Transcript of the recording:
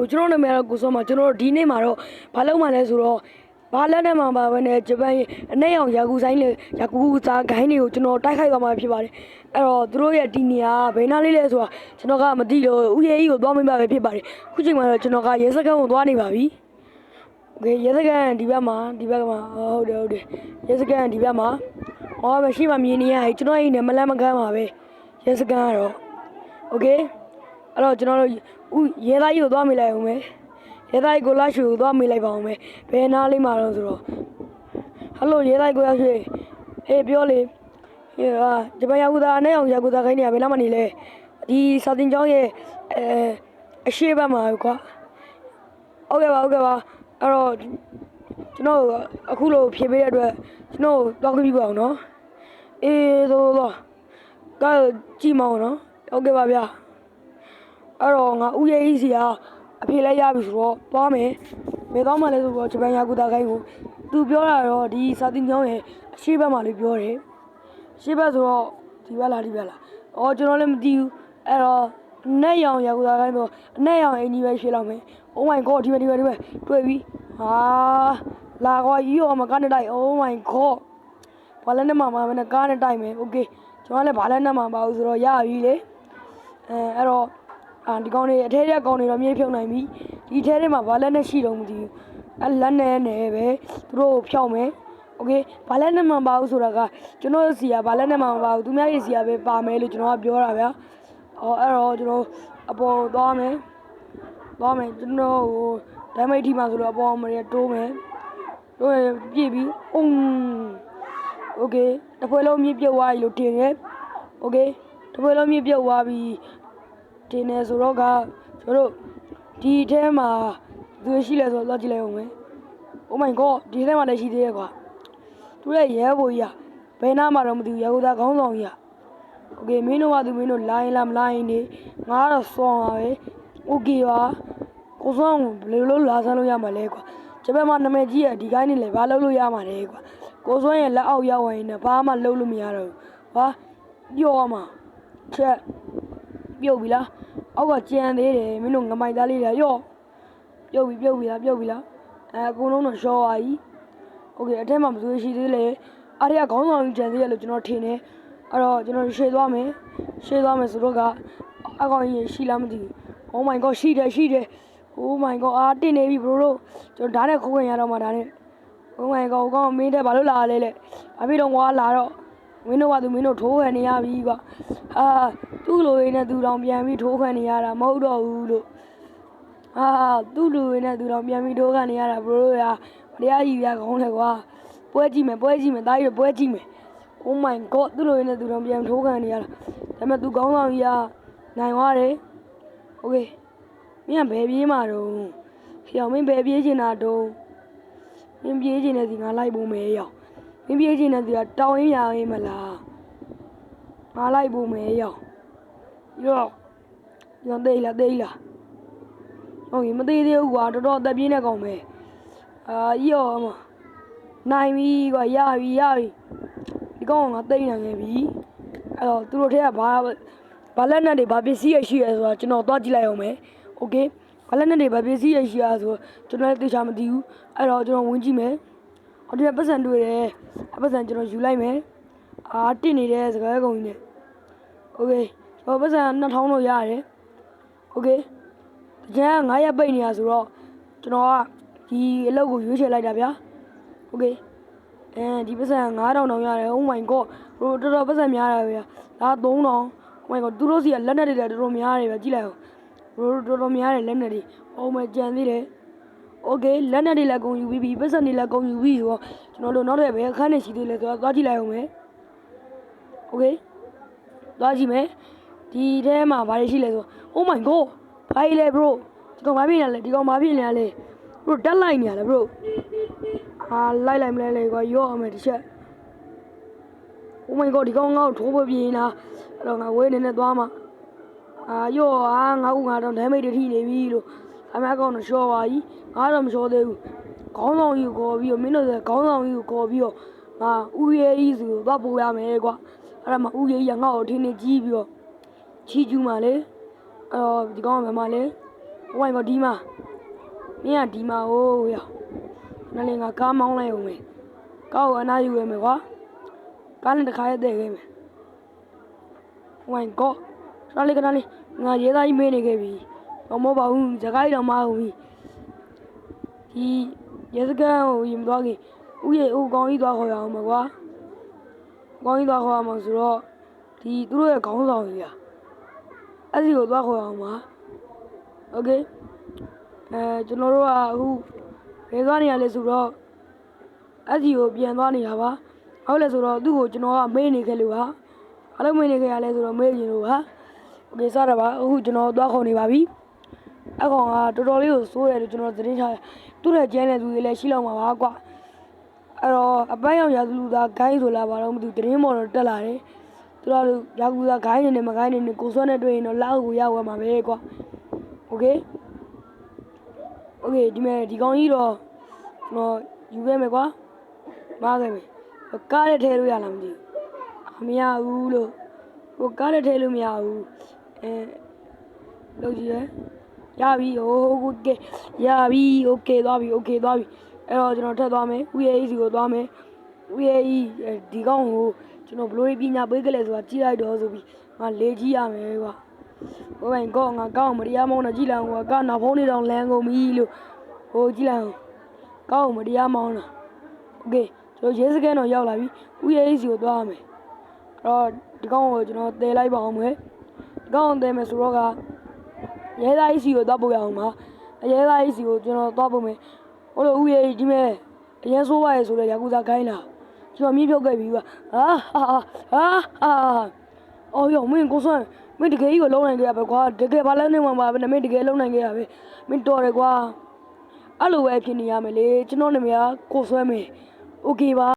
bro ကျွန်တော်နာမည်ကကိုစောမှာကျွန်တော်ဒီနေ့မှာတော့ဘာလုပ်မှလဲဆိုတော့ဘာလက်နဲ့မှပါပဲနဲ့ဂျပန်အနဲ့အောင်ယာကူဆိုင်လေယာကူစာဂိုင်းတွေကိုကျွန်တော်တိုက်ခိုက်သွားမှာဖြစ်ပါတယ်အဲ့တော့သူတို့ရဲ့ဒီနေရာဘယ်နာလေးလဲဆိုတာကျွန်တော်ကမသိလို့ဥယေကြီးကိုသွားမိမှာပဲဖြစ်ပါတယ်ခုချိန်မှာတော့ကျွန်တော်ကရဲစခန်းကိုသွားနေပါပြီโอเคရဲစခန်းဒီဘက်မှာဟုတ်တယ်ရဲစခန်းဒီဘက်မှာမရှိမှမြင်နေရကျွန်တော်အိမ်နဲ့မလန်းမကမ်းပါပဲရဲစခန်းကတော့โอเคအဲ့တော့ကျွန်တော်တို့ရဲသားကြီးကိုသွားမိလိုက်အောင်မယ်ရဲသားကြီးကိုလာရှူကိုသွားမိလိုက်ပါအောင်မယ်ဘယ်နာလေးမှာတော့ဆိုတော့ဟယ်လိုရဲသားကြီးကိုလာရှူဟေးပြောလေဂျပန်ယာကူသားနဲ့အောင်ယာကူသားခိုင်းနေရဘယ်နာမှနေလဲဒီစာတင်ကျောင်းရဲ့အရှိဘက်မှာကွာဟုတ်ကဲ့ပါအဲ့တော့ကျွန်တော်အခုလိုဖြေပေးတဲ့အတွက်ကျွန်တော်တောင်းကြည့်ပါအောင်နော်အေးသို့ကကြည့်မအောင်နော်ဟုတ်ကဲ့ပါဗျာအဲ့တော့ငါဥယေကြီးစီကအဖေလိုက်ရပြီဆိုတော့သွားမယ်ဘယ်တော့မှလဲဆိုတော့ဂျပန်ယာကူတာခိုင်းကိုသူပြောတာတော့ဒီစာတင်ကျောင်းရဲ့အရှိဘက်မှာလေးပြောတယ်အရှိဘက်ဆိုတော့ဒီဘက်လားကျွန်တော်လည်းမသိဘူးအဲ့တော့နဲ့ရောင်ယာကူတာခိုင်းဆိုအနဲ့ရောင်အင်ကြီးပဲရှင်းလောက်မယ် Oh my god ဒီပဲတွေ့ပြီဟာလာကွာကြီးရောမကားနဲ့တိုက် Oh my god ဘာလဲနဲ့မှမနဲ့ကားနဲ့တိုက်မယ် Okay ကျွန်တော်လည်းဘာလဲနဲ့မှမပါဘူးဆိုတော့ရပြီလေအဲ့တော့ဒီကောင်တွေအထဲထဲကောင်တွေတော့မြေဖြုံနိုင်ပြီဒီထဲထဲမှာဘာလက်နဲ့ရှိတော့မသိဘူးအဲ့လက်နဲ့ပဲသူတို့ဖြောင်းမယ်โอเคဘာလက်နဲ့မှမပါဘူးဆိုတာကကျွန်တော်စီကဘာလက်နဲ့မှမပါဘူးသူများရဲ့စီကပဲပါမယ်လို့ကျွန်တော်ကပြောတာဗျာအဲ့တော့ကျွန်တော်အပေါ်သွားမယ်ကျွန်တော်ဟိုဒိုင်းမိတ်ထီမှာဆိုတော့အပေါ်မရတိုးမယ်ပြည့်ပြီโอเคတစ်ဖွဲလုံးမြင့်ပြုတ်သွားပြီလို့တင်တယ်โอเคတစ်ဖွဲလုံးမြင့်ပြုတ်သွားပြီတင်နေဆိုတော့ကကျွန်တော်ဒီထဲမှာသူရှိလဲဆိုတော့ကြည့်လိုက်အောင်မယ် Oh my god ဒီထဲမှာလည်းရှိသေးရဲ့ကွာသူရဲ့ရဲဘိုးကြီးဘယ်နာမှတော့မသိဘူးရဲဘိုးသားခေါင်းဆောင်ကြီးโอเคမင်းတို့လိုင်းလားမလိုင်းနေငါတော့စောင်းပါပဲโอเคပါကိုစောင်းဘယ်လိုလာဆန်းလို့ရမှာလဲကွာဂျပန်မှာနာမည်ကြီးရဲ့ဒီကိုင်းနေလေဘာလုပ်လို့ရမှာလဲကွာကိုစောင်းရဲ့လက်အောက်ရောက်ရင်လည်းဘာမှလုပ်လို့မရတော့ဘူးဟာပြောမှာချက်ပြုတ်ပြီလားအောက်ကကြံသေးတယ်မင်းတို့ငမိုက်သားလေးတွေရော့ပြုတ်ပြီလားအကုန်လုံးတော့ရှော့သွားပြီโอเคအထက်မှာမသွေးရှိသေးလေအားရခေါင်းဆောင်ကြီးကြံသေးတယ်လို့ကျွန်တော်ထင်တယ်အဲ့တော့ကျွန်တော်ရှေ့သွားမယ်ဆိုတော့ကအကောင်ကြီးရှိလားမသိဘူး Oh my god ရှိတယ် Oh my god တင်နေပြီ bro တို့ကျွန်တော်ဓာတ်နဲ့ခိုးဝင်ရတော့မှဓာတ်နဲ့ Oh my god ကောင်မင်းတဲ့ဘာလို့လာလဲဘာဖြစ်တော့ငွားလာတော့မင်းတို့ထိုးခံနေရပြီကွာသူ့လိုရင်းနဲ့သူတောင်ပြန်ပြီးထိုးခံနေရတာမဟုတ်တော့ဘူးလို့သူ့လိုရင်းနဲ့သူတောင်ပြန်ပြီးထိုးခံနေရတာ bro တို့တရားကြီးပြခေါင်းလဲကွာပွဲကြည့်မယ်တားကြီးပွဲကြည့်မယ် Oh my god သူ့လိုရင်းနဲ့သူတောင်ပြန်ထိုးခံနေရတာဒါပေမဲ့သူခေါင်းဆောင်ကြီးနိုင်သွားတယ် Okay မင်းကဘယ်ပြေးမှာတော့ပြောင်းမင်းဘယ်ပြေးချင်တာတော့မင်းပြေးချင်တဲ့စီငါလိုက်ဖို့မယ်ရောက်မင်းပြေးချင်တဲ့စီကတောင်းရင်းမလားငါလိုက်ဖို့မယ်ရောက်ရောသေးလားဟုတ်ပြီမသေးသေးဘူးကွာတော်တော်အသက်ပြင်းနေကောင်ပဲရောမနိုင်ပြီကွာရပြီဒီကောင်ကငါသိနေခဲ့ပြီအဲ့တော့သူတို့ထဲကဘာလက်နဲ့တွေဘာပစ္စည်းရရှိရဆိုတာကျွန်တော်သွားကြည့်လိုက်အောင်မယ်โอเคဘာလက်နဲ့တွေဘာပစ္စည်းရရှိရဆိုကျွန်တော်လည်းသိချာမသိဘူးအဲ့တော့ကျွန်တော်ဝင်ကြည့်မယ်ဒီပတ်စံတွေ့တယ်ပတ်စံကျွန်တော်ယူလိုက်မယ်တစ်နေတဲ့စကားကုန်ကြီးနဲ့โอเคကျွန်တော်ပတ်စံ2000လို့ရတယ်โอเคတကယ်9ရက်ပိတ်နေရဆိုတော့ကျွန်တော်ကဒီအလုပ်ကိုရွေးချယ်လိုက်တာဗျာโอเคဒီပတ်စံ9000တောင်ရတယ် Oh my god တော်တော်ပတ်စံများတာဗျာဒါ3000 Oh my god သူတို့စီကလက်နဲ့တွေတော်တော်များတယ်ဗျာကြည့်လိုက်အောင်တော်တော်များတယ်လက်နဲ့တွေအော်မကြံသေးတယ်โอเคလက်နဲ့တွေလည်းကုန်ယူပြီးပတ်စံတွေလည်းကုန်ယူပြီးဆိုတော့ကျွန်တော်တို့နောက်ထပ်ပဲအခန်းနေရှိသေးလဲဆိုတော့သွားကြည့်လိုက်အောင်မယ်โอเคသွားကြည့်မယ်ဒီထဲမှာဘာတွေရှိလဲဆို Oh my god ဘာလဲ bro ဒီကောင်ဘာဖြစ်နေလဲဒီကောင်ဘာဖြစ်နေလဲ bro တက်လိုက်နေရလဲ bro လိုက်မလဲကွာရော့အောင်မယ်တစ်ချက် Oh my god ဒီကောင်ငါ့ကိုထိုးဖို့ပြင်လာအဲ့တော့ငါဝေးနေနဲ့သွားမှာရော့ငါတော့ဒိုင်းမိတ်တထိနေပြီလို့အမေကောင်တော့ရှော့ပါကြီးငါတော့မရှော့သေးဘူးခေါင်းဆောင်ကြီးကိုခေါ်ပြီးတော့မင်းတို့ကခေါင်းဆောင်ကြီးကိုခေါ်ပြီးတော့ငါဥယေကြီးဆိုတော့ပို့ရမယ်ကွာအဲ့ဒါမှဥယေကြီးကငါ့ကိုထင်းနေကြီးပြီးတော့ချီကျူးမှလေအဲ့တော့ဒီကောင်ကဘယ်မှာလဲ ဝိုင်းကဒီမှာမင်းကဒီမှာဟိုးရနားလေးငါကားမောင်းလိုက်အောင်မယ်ကားကိုအနားယူရမယ်ကွာကားနဲ့တစ်ခါရတဲ့ခဲ့မယ်ဝိုင်းကောနားလေးကနားလေးငါရဲသားကြီးမေးနေခဲ့ပြီတော့မဟုတ်ပါဘူးစကားကြီးတော့မဟုတ်ဘူးဒီရဲစခန်းကိုရင်မသွားခင်ဥယေဥကောင်းကြီးသွားခေါ်ရအောင်မကွာကောင်းကြီးသွားခေါ်ရမှာဆိုတော့ဒီသူတို့ရဲ့ခေါင်းဆောင်ကြီးอ่ะအဲ့ဒီကိုသွားခေါ်အောင်ပါโอเคကျွန်တော်တို့ကအခုဘယ်သွားနေရလဲဆိုတော့အဲ့ဒီကိုပြန်သွားနေတာပါဟုတ်လဲဆိုတော့သူ့ကိုကျွန်တော်ကမေးနေခဲ့လို့ပါအားလုံးမေးနေခဲ့ရလဲဆိုတော့မေးနေလို့ပါโอเคစတာပါအခုကျွန်တော်သွားခေါ်နေပါပြီအကောင်ကတော်တော်လေးကိုစိုးရတယ်လို့ကျွန်တော်သတင်းထားသူ့ရဲ့ကျန်းတဲ့သူတွေလည်းရှိလောက်မှာပါကွာအဲ့တော့အပန်းရောင်ရာသူလူသားဂိုင်းဆိုလာပါတော့မသိသတင်းပေါ်တော့တက်လာတယ်သူတို့ရာကူသားဂိုင်းနေနဲ့မဂိုင်းနေနဲ့ကိုစွမ်းနဲ့တွေ့ရင်တော့လောက်ကိုရောက်သွားမှာပဲကွာโอเคဒီမဲ့ဒီကောင်ကြီးတော့ကျွန်တော်ယူခဲ့မယ်ကွာမားခဲ့မယ်ကားနဲ့ထဲလို့ရလားမသိဘူးမရဘူးလို့ဟိုကားနဲ့ထဲလို့မရဘူးလုပ်ကြည့်ရပြီโอเคရပြီโอเคသွားပြီအဲ့တော့ကျွန်တော်ထပ်သွားမယ်ဦးရဲ့စီကိုသွားမယ်ဦးရဲ့ဒီကောင်ကိုကျွန်တော်ဘလို့ပညာပေးကြလဲဆိုတာကြည့်လိုက်တော့ဆိုပြီးငါလေးကြည့်ရမယ်ကွာဘိုးဘိုင်ကောငါကောင်းမတရားမောင်းတော့ကြည့်လိုက်အောင်ကွာကနောက်ဖုံးနေတော့လမ်းကုန်ပြီလို့ဟိုကြည့်လိုက်အောင်ကောင်းမတရားမောင်းတာโอเคကျွန်တော်ရဲစခန်းတော့ရောက်လာပြီဦးရဲ့စီကိုသွားရမယ်အဲ့တော့ဒီကောင်ကိုကျွန်တော်တည်လိုက်ပါအောင်မယ်ဒီကောင်တည်မယ်ဆိုတော့ကရဲသားစီကိုသွားပို့ရအောင်ပါရဲသားစီကိုကျွန်တော်သွားပို့မယ်ဟိုလိုဦးရဲ့ဒီမဲ့အရင်ဆိုးပါရဲ့ဆိုတော့ယာကူဇာခိုင်းလာကျွန်တော်မြည်ဖြုတ်ခဲ့ပြီကွာအော်ယောမင်းကိုစွမ်းမင်းတကယ်ကြီးကိုလုံးနိုင်ကြရပဲကွာတကယ်ဘာလဲနေမှာပါပဲမင်းတကယ်လုံးနိုင်ကြရပဲမင်းတော်တယ်ကွာအဲ့လိုပဲဖြစ်နေရမယ်လေကျွန်တော်နာမည်ကကိုစွမ်းမင်းโอเคပါ